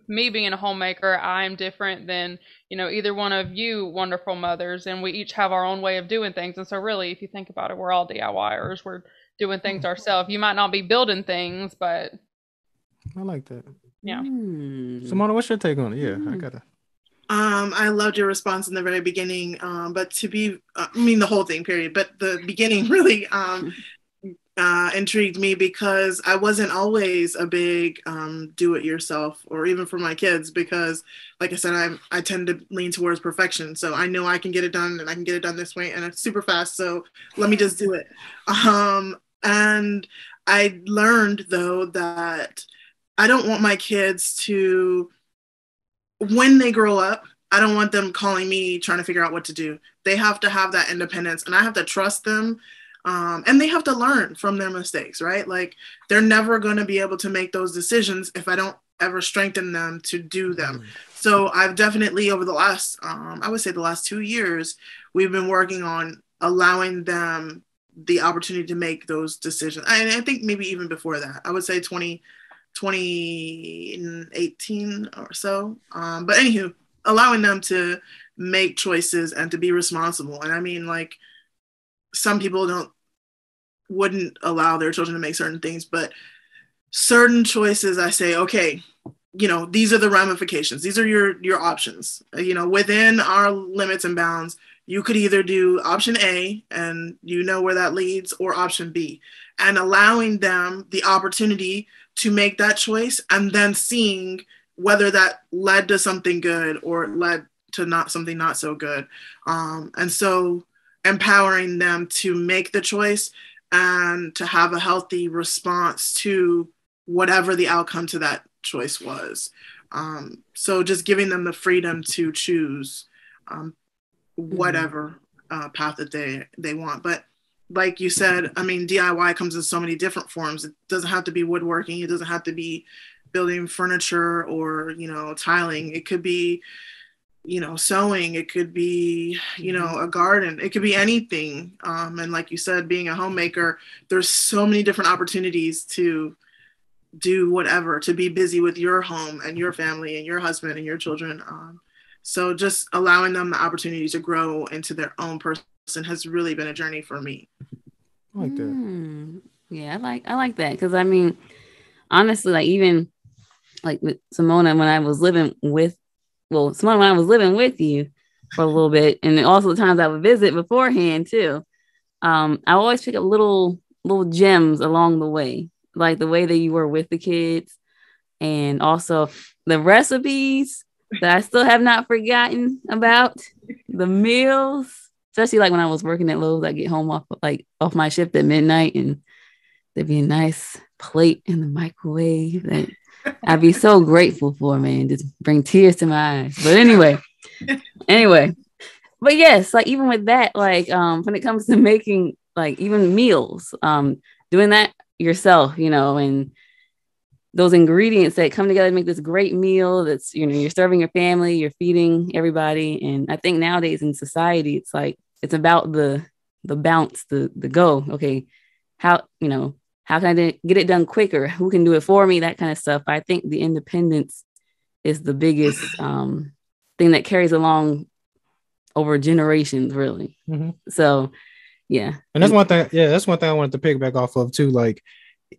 Me being a homemaker, I'm different than, either one of you wonderful mothers. And we each have our own way of doing things. And so really, if you think about it, we're all DIYers. We're doing things ourselves. You might not be building things, but I like that. Yeah. Simona, what's your take on it? Yeah, I gotta. I loved your response in the very beginning, but the whole thing, period. But the beginning really intrigued me, because I wasn't always a big do-it-yourself, or even for my kids, because, like I said, I tend to lean towards perfection. So I know I can get it done, and I can get it done this way, and it's super fast. So let me just do it. And I learned, though, that I don't want my kids to, when they grow up, I don't want them calling me trying to figure out what to do. They have to have that independence, and I have to trust them. And they have to learn from their mistakes, right? Like, they're never going to be able to make those decisions if I don't ever strengthen them to do them. So I've definitely, over the last, I would say the last 2 years, we've been working on allowing them the opportunity to make those decisions. And I think maybe even before that, I would say 2018 or so. But anywho, allowing them to make choices and to be responsible. And I mean, like, some people wouldn't allow their children to make certain things, but certain choices, I say, okay, these are the ramifications. These are your options. Within our limits and bounds, you could either do option A, and where that leads, or option B, and allowing them the opportunity to make that choice, and then seeing whether that led to something good or led to something not so good. And so empowering them to make the choice and to have a healthy response to whatever the outcome to that choice was. So just giving them the freedom to choose whatever path that they want. But like you said, I mean, DIY comes in so many different forms. It doesn't have to be woodworking. It doesn't have to be building furniture or, tiling. It could be, sewing. It could be, a garden. It could be anything. And like you said, being a homemaker, there's so many different opportunities to do whatever, to be busy with your home and your family and your husband and your children. So just allowing them the opportunity to grow into their own person has really been a journey for me. I like that. Yeah, I like that, because I mean, honestly, like, even like with Simona, when I was living with you for a little bit, and also the times I would visit beforehand too, I always pick up little gems along the way, like the way that you were with the kids, and also the recipes that I still have not forgotten about, the meals, especially like when I was working at Lowe's. I get home off my shift at midnight, and there'd be a nice plate in the microwave that I'd be so grateful for, man. Just bring tears to my eyes. But anyway. But yes, like even with that, like when it comes to making like even meals, doing that yourself, and those ingredients that come together to make this great meal that's, you're serving your family, you're feeding everybody. And I think nowadays in society, it's like, it's about the bounce, the go. Okay, how can I get it done quicker? Who can do it for me? That kind of stuff. I think the independence is the biggest thing that carries along over generations, really. Mm-hmm. So, yeah. And that's one thing. Yeah, that's one thing I wanted to pick back off of too. Like,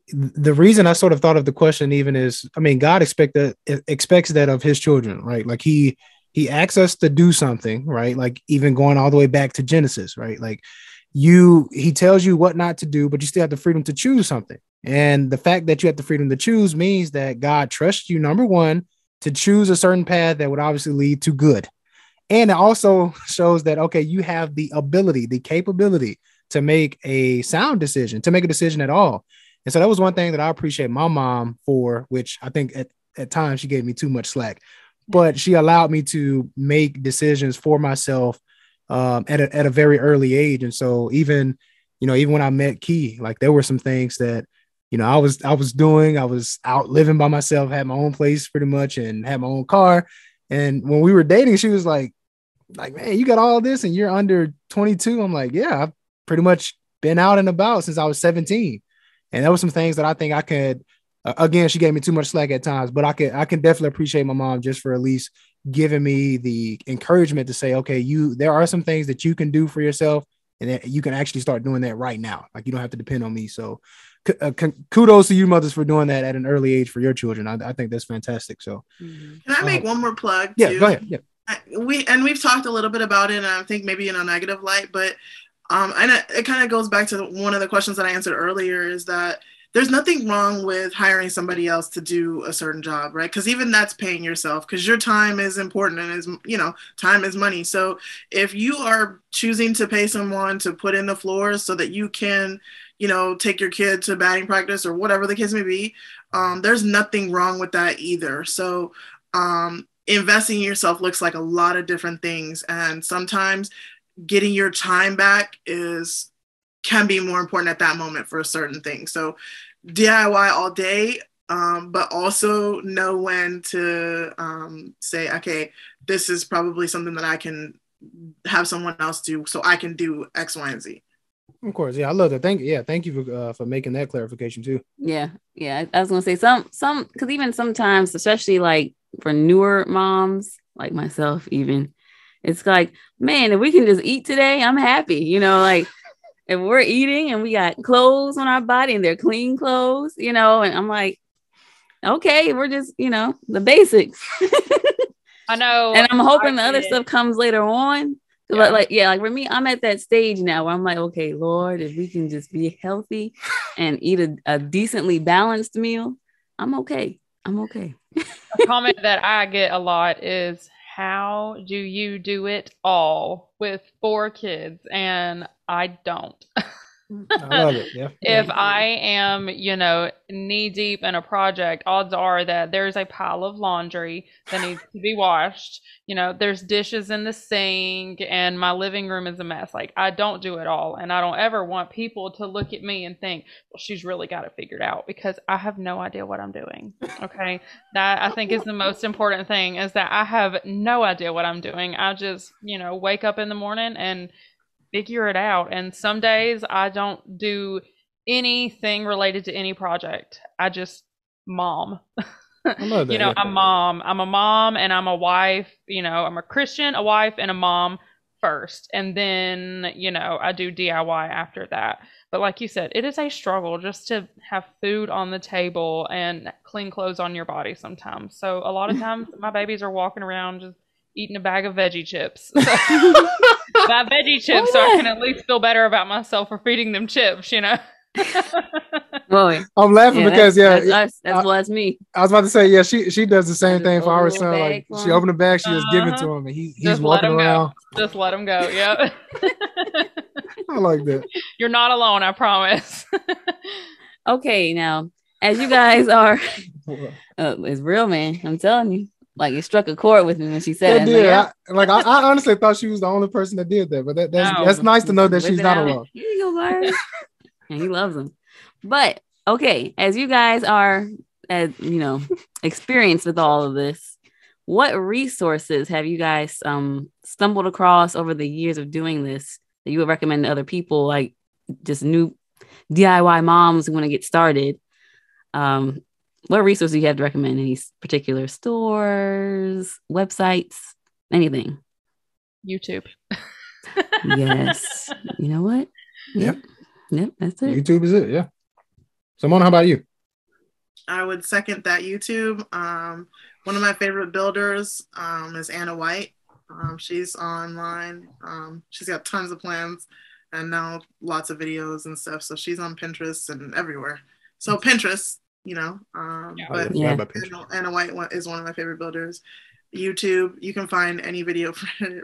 the reason I sort of thought of the question even is, I mean, God expects that of his children, right? Like he asks us to do something, right? Like even going all the way back to Genesis, right? Like he tells you what not to do, but you still have the freedom to choose something. And the fact that you have the freedom to choose means that God trusts you, number one, to choose a certain path that would obviously lead to good. And it also shows that, okay, you have the ability, the capability to make a sound decision, to make a decision at all. And so that was one thing that I appreciate my mom for, which I think at times she gave me too much slack, but she allowed me to make decisions for myself at a very early age. And so even when I met Key, like there were some things that, I was out living by myself, had my own place pretty much and had my own car. And when we were dating, she was like, man, you got all this and you're under 22. I'm like, yeah, I've pretty much been out and about since I was 17. And there were some things that I think I could, again, she gave me too much slack at times, but I can definitely appreciate my mom just for at least giving me the encouragement to say, okay, there are some things that you can do for yourself and that you can actually start doing that right now. Like you don't have to depend on me. So kudos to you mothers for doing that at an early age for your children. I think that's fantastic. So can I make one more plug too? Yeah, go ahead. Yeah. We've talked a little bit about it, and I think maybe in a negative light, but and it kind of goes back to one of the questions that I answered earlier, is that there's nothing wrong with hiring somebody else to do a certain job, right? Because even that's paying yourself, because your time is important, and time is money. So if you are choosing to pay someone to put in the floors so that you can, take your kid to batting practice or whatever the case may be, there's nothing wrong with that either. So investing in yourself looks like a lot of different things, and sometimes getting your time back can be more important at that moment for a certain thing. So DIY all day, but also know when to say, okay, this is probably something that I can have someone else do so I can do X, Y, and Z. Of course. Yeah, I love that. Thank you for making that clarification too. Yeah. I was gonna say some because even sometimes, especially like for newer moms like myself, even it's like, man, if we can just eat today, I'm happy. Like if we're eating and we got clothes on our body and they're clean clothes, and I'm like, okay, we're just, the basics. I know. And I'm hoping the other stuff comes later on. Yeah. Like for me, I'm at that stage now where I'm like, okay, Lord, if we can just be healthy and eat a decently balanced meal, I'm okay. A comment that I get a lot is, how do you do it all with 4 kids? And I don't. I love it. Yeah. If I am, knee deep in a project, odds are that there's a pile of laundry that needs to be washed. There's dishes in the sink and my living room is a mess. Like I don't do it all. And I don't ever want people to look at me and think, well, she's really got it figured out, because I have no idea what I'm doing. Okay. That I think is the most important thing, is that I have no idea what I'm doing. I just, wake up in the morning and figure it out. And some days I don't do anything related to any project. I just mom. I love that. I'm a mom and I'm a wife. I'm a Christian, a wife, and a mom first. And then, I do DIY after that. But like you said, it is a struggle just to have food on the table and clean clothes on your body sometimes. So a lot of times my babies are walking around just eating a bag of veggie chips. That veggie chips, so I can at least feel better about myself for feeding them chips, Boy, I'm laughing because that's us. That's me. I was about to say, she does the same thing for our son. Like she opened the bag, she just give it to him, and he's walking around. Just let him go. Yep. I like that. You're not alone, I promise. Okay, now as you guys are, it's real, man. I'm telling you, like it struck a chord with me when she said it. It. Did. Like, I honestly thought she was the only person that did that, but that's No. nice to know that whip she's it not out. alone. Here you go, Byron. And he loves them. But okay, as you guys are, as you know, experienced with all of this, what resources have you guys stumbled across over the years of doing this that you would recommend to other people, like just new DIY moms who want to get started? What resources do you have to recommend? Any particular stores, websites, anything? YouTube. Yes. You know what? Yep. Yep, that's it. YouTube is it. Yeah. Simone, how about you? I would second that. YouTube. One of my favorite builders is Anna White. She's online. She's got tons of plans and now lots of videos and stuff. So she's on Pinterest and everywhere. So Pinterest, but Anna White is one of my favorite builders. YouTube, you can find any video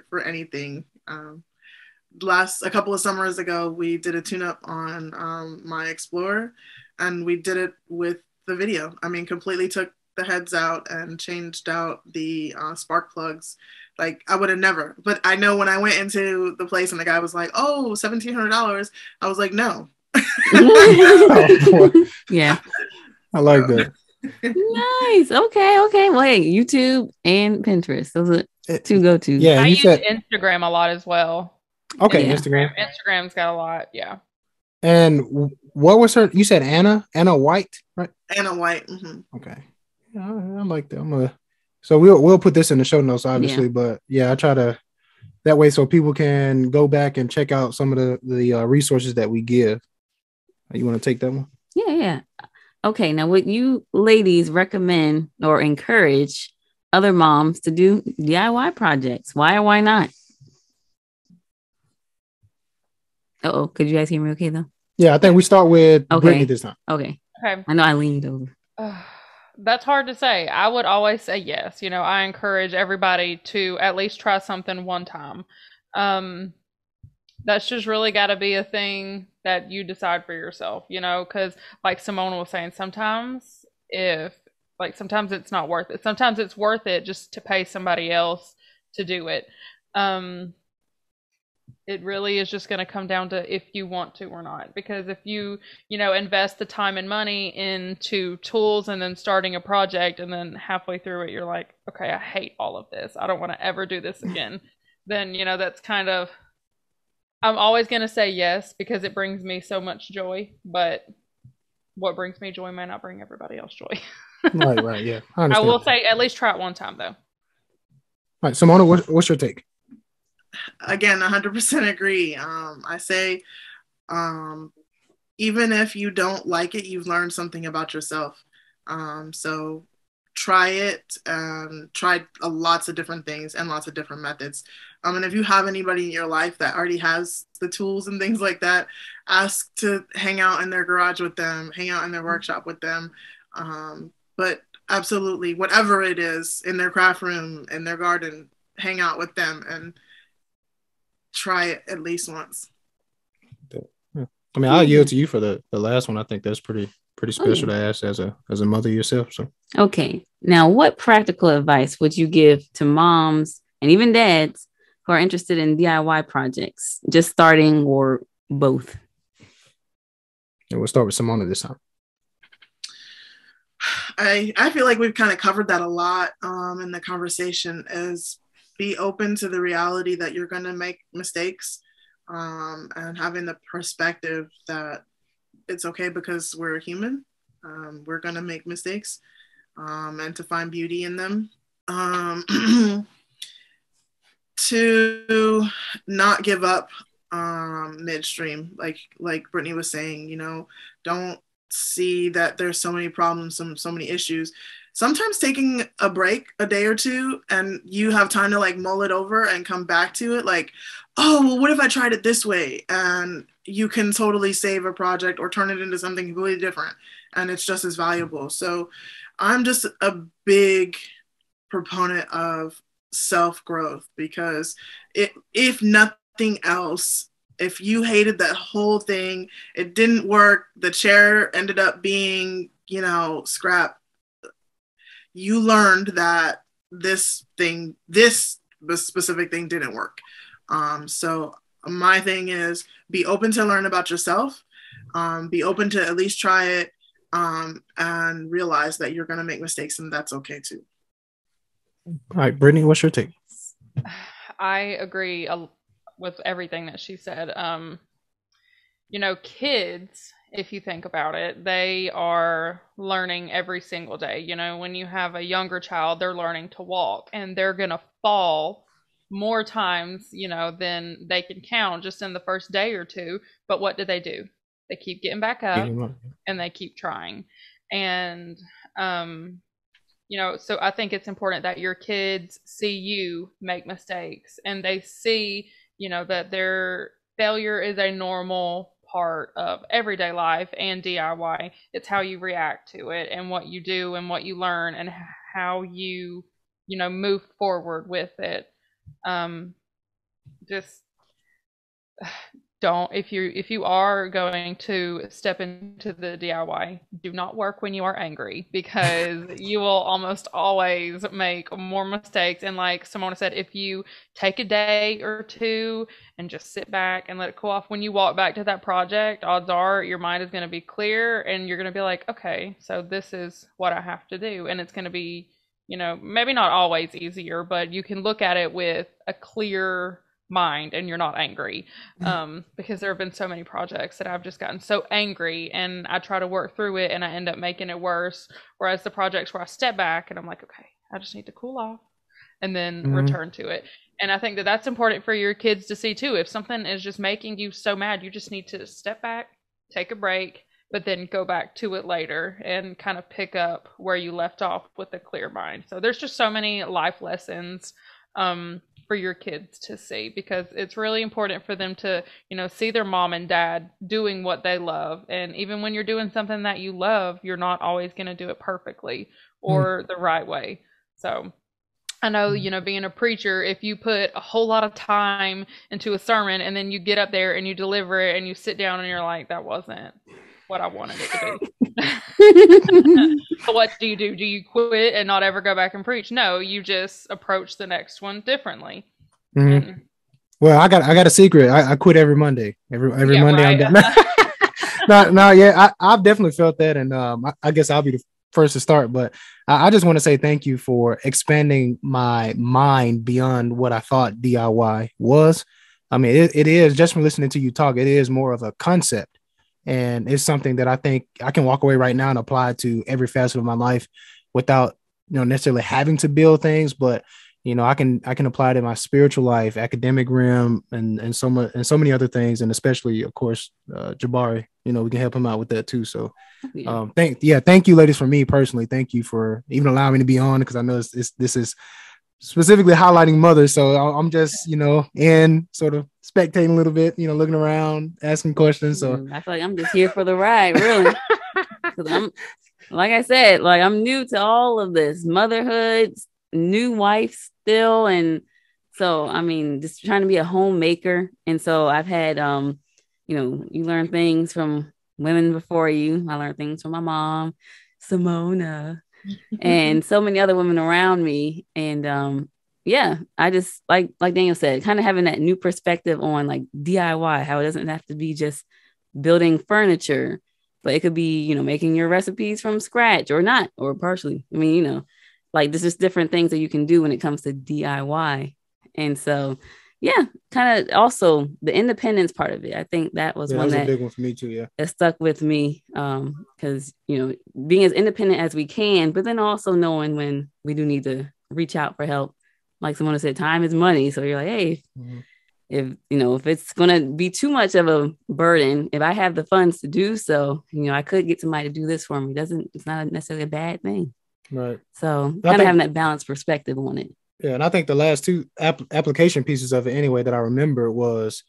for anything. A couple of summers ago, we did a tune-up on my Explorer, and we did it with the video. I mean, completely took the heads out and changed out the spark plugs. Like, I would have never, but I know when I went into the place and the guy was like, "Oh, $1,700," I was like, "No." Oh, yeah, I like that. Nice. Okay. Well, hey, YouTube and Pinterest, those are two go-tos. Yeah, I use Instagram a lot as well. Okay, yeah. Instagram. Instagram's got a lot, yeah. And what was her? You said Anna White, right? Anna White. Mm-hmm. Okay, yeah, I like that. So we'll put this in the show notes, obviously, but yeah, I try to that way so people can go back and check out some of the resources that we give. You want to take that one? Yeah. Okay, now would you ladies recommend or encourage other moms to do DIY projects? Why or why not? Could you guys hear me okay though? Yeah, I think we start with Brittany this time. Okay. I know I leaned over. That's hard to say. I would always say yes. I encourage everybody to at least try something one time. That's just really got to be a thing that you decide for yourself, because like Simone was saying, sometimes it's not worth it. Sometimes it's worth it just to pay somebody else to do it. It really is just going to come down to if you want to or not. Because if you invest the time and money into tools and then starting a project and then halfway through it, you're like, okay, I hate all of this. I don't want to ever do this again. Then, that's kind of, I'm always going to say yes because it brings me so much joy. But what brings me joy may not bring everybody else joy. Right. Yeah. I will say at least try it one time, though. All right. Simona, what's your take? Again, 100% agree. I say, even if you don't like it, you've learned something about yourself. So try it and try lots of different things and lots of different methods. And if you have anybody in your life that already has the tools and things like that, ask to hang out in their garage with them, hang out in their workshop with them. But absolutely, whatever it is, in their craft room, in their garden, hang out with them and try it at least once. I mean, I'll yield to you for the last one. I think that's pretty special to ask as a mother yourself. So okay, now what practical advice would you give to moms and even dads who are interested in DIY projects, just starting or both? And we'll start with Simona this time. I feel like we've kind of covered that a lot in the conversation. Is be open to the reality that you're going to make mistakes, and having the perspective that it's okay because we're human. We're going to make mistakes, and to find beauty in them. To not give up midstream, like Brittany was saying, don't see that there's so many problems, so many issues. Sometimes taking a break, a day or two, and you have time to mull it over and come back to it. Like, oh, well, what if I tried it this way? And you can totally save a project or turn it into something completely different. And it's just as valuable. So I'm just a big proponent of self-growth because if nothing else, if you hated that whole thing, it didn't work, the chair ended up being, scrap, you learned that this specific thing didn't work. So my thing is, be open to learn about yourself, be open to at least try it, and realize that you're going to make mistakes, and that's okay too. All right, Brittany, what's your take? I agree with everything that she said. Kids, if you think about it, they are learning every single day. When you have a younger child, they're learning to walk, and they're going to fall more times, than they can count just in the first day or two. But what do? They keep getting back up and they keep trying. And, so I think it's important that your kids see you make mistakes, and they see, that their failure is a normal part of everyday life and DIY. It's how you react to it and what you do and what you learn and how you, move forward with it. Just don't, if you are going to step into the DIY, do not work when you are angry, because you will almost always make more mistakes. And like Simona said, if you take a day or two and just sit back and let it cool off, when you walk back to that project, odds are your mind is going to be clear, and you're going to be like, okay, so this is what I have to do. And it's going to be, maybe not always easier, but you can look at it with a clear mind and you're not angry. Because there have been so many projects that I've just gotten so angry, and I try to work through it and I end up making it worse. Whereas the projects where I step back and I'm like, okay, I just need to cool off and then return to it. And I think that that's important for your kids to see too. If something is just making you so mad, you just need to step back, take a break, but then go back to it later and kind of pick up where you left off with a clear mind. So there's just so many life lessons for your kids to see, because it's really important for them to, see their mom and dad doing what they love. And even when you're doing something that you love, you're not always going to do it perfectly or the right way. So I know, being a preacher, if you put a whole lot of time into a sermon and then you get up there and you deliver it and you sit down and you're like, that wasn't what I wanted it to be. So what do? Do you quit and not ever go back and preach? No, you just approach the next one differently. Well, I got a secret. I quit every Monday. Every Monday right. I'm done. I've definitely felt that, and I guess I'll be the first to start. But I just want to say thank you for expanding my mind beyond what I thought DIY was. I mean, it is, just from listening to you talk, it is more of a concept. And it's something that I think I can walk away right now and apply to every facet of my life without, necessarily having to build things, but I can apply it in my spiritual life, academic realm, and so many other things, and especially, of course, Jabari. We can help him out with that too. So, thank you, ladies, for me personally. Thank you for even allowing me to be on, because I know this is specifically highlighting mothers. So I'm just, in sort of spectating a little bit, looking around, asking questions. So I feel like I'm just here for the ride, really. Because like I said, I'm new to all of this motherhood, new wife still. And so, just trying to be a homemaker. And so I've had, you learn things from women before you. I learned things from my mom, Simona, and so many other women around me. And I just like Daniel said, kind of having that new perspective on like DIY, how it doesn't have to be just building furniture, but it could be, making your recipes from scratch or not, or partially. There's just different things that you can do when it comes to DIY. And so, kind of also the independence part of it. I think that was one that a big one for me too. Yeah, it stuck with me because being as independent as we can, but then also knowing when we do need to reach out for help. Like someone said, time is money. So you're like, hey, if it's gonna be too much of a burden, if I have the funds to do so, I could get somebody to do this for me. It's not necessarily a bad thing. Right. So kind of having that balanced perspective on it. Yeah, and I think the last two application pieces of it anyway that I remember was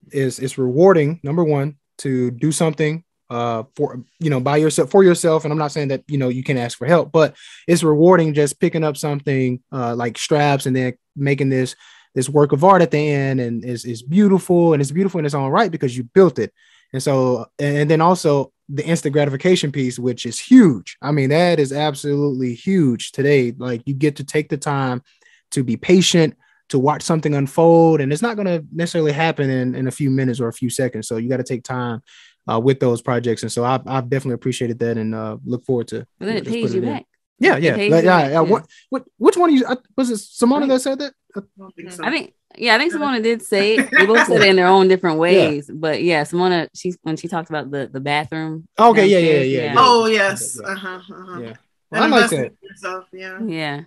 it's rewarding, number one, to do something for yourself. And I'm not saying that you can ask for help, but it's rewarding just picking up something like straps and then making this this work of art at the end, and is beautiful, and it's beautiful in its own right because you built it. And so, and then also the instant gratification piece, which is huge. I mean, that is absolutely huge today. Like, you get to take the time to be patient, to watch something unfold, and it's not going to necessarily happen in a few minutes or a few seconds. So you got to take time with those projects. And so I've definitely appreciated that, and look forward to. But then it pays you back. Yeah, yeah. Which one of you, was it Simona that said that? I don't think so. I think Simona did say it. They both said it in their own different ways. Yeah. But yeah, Simona, when she talked about the bathroom. Okay, yeah. Oh, yes. Yeah. Well, I like that. Yourself, yeah.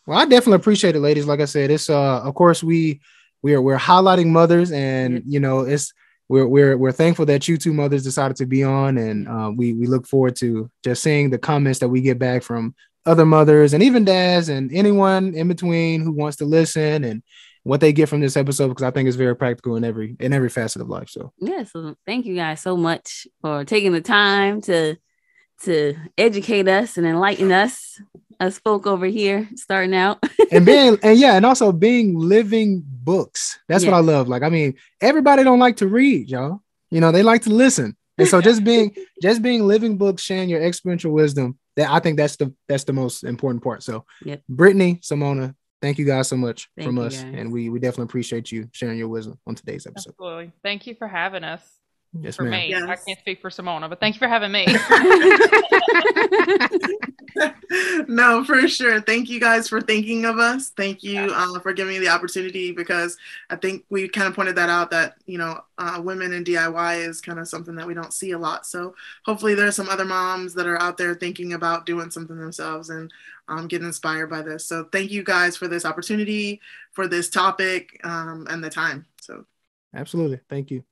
Well, I definitely appreciate it, ladies. Like I said, it's of course we're highlighting mothers, and you know, we're thankful that you two mothers decided to be on, and we look forward to just seeing the comments that we get back from other mothers and even dads and anyone in between who wants to listen, and what they get from this episode, because I think it's very practical in every facet of life. So so thank you guys so much for taking the time to educate us and enlighten us folk over here starting out. and also being living books. That's what I love. Like, I mean, everybody don't like to read, y'all. You know, they like to listen. And so just being living books, sharing your experiential wisdom, that I think that's the most important part. So Brittany, Simona, thank you guys so much from us. Guys. And we definitely appreciate you sharing your wisdom on today's episode. Absolutely. Thank you for having us. Yes, for ma'am. me. Yes. I can't speak for Simona, but thank you for having me. No, for sure. Thank you guys for thinking of us. Thank you for giving me the opportunity, because I think we kind of pointed that out, that, you know, women in DIY is kind of something that we don't see a lot. So hopefully there's some other moms that are out there thinking about doing something themselves and get inspired by this. So thank you guys for this opportunity, for this topic, and the time. So absolutely. Thank you.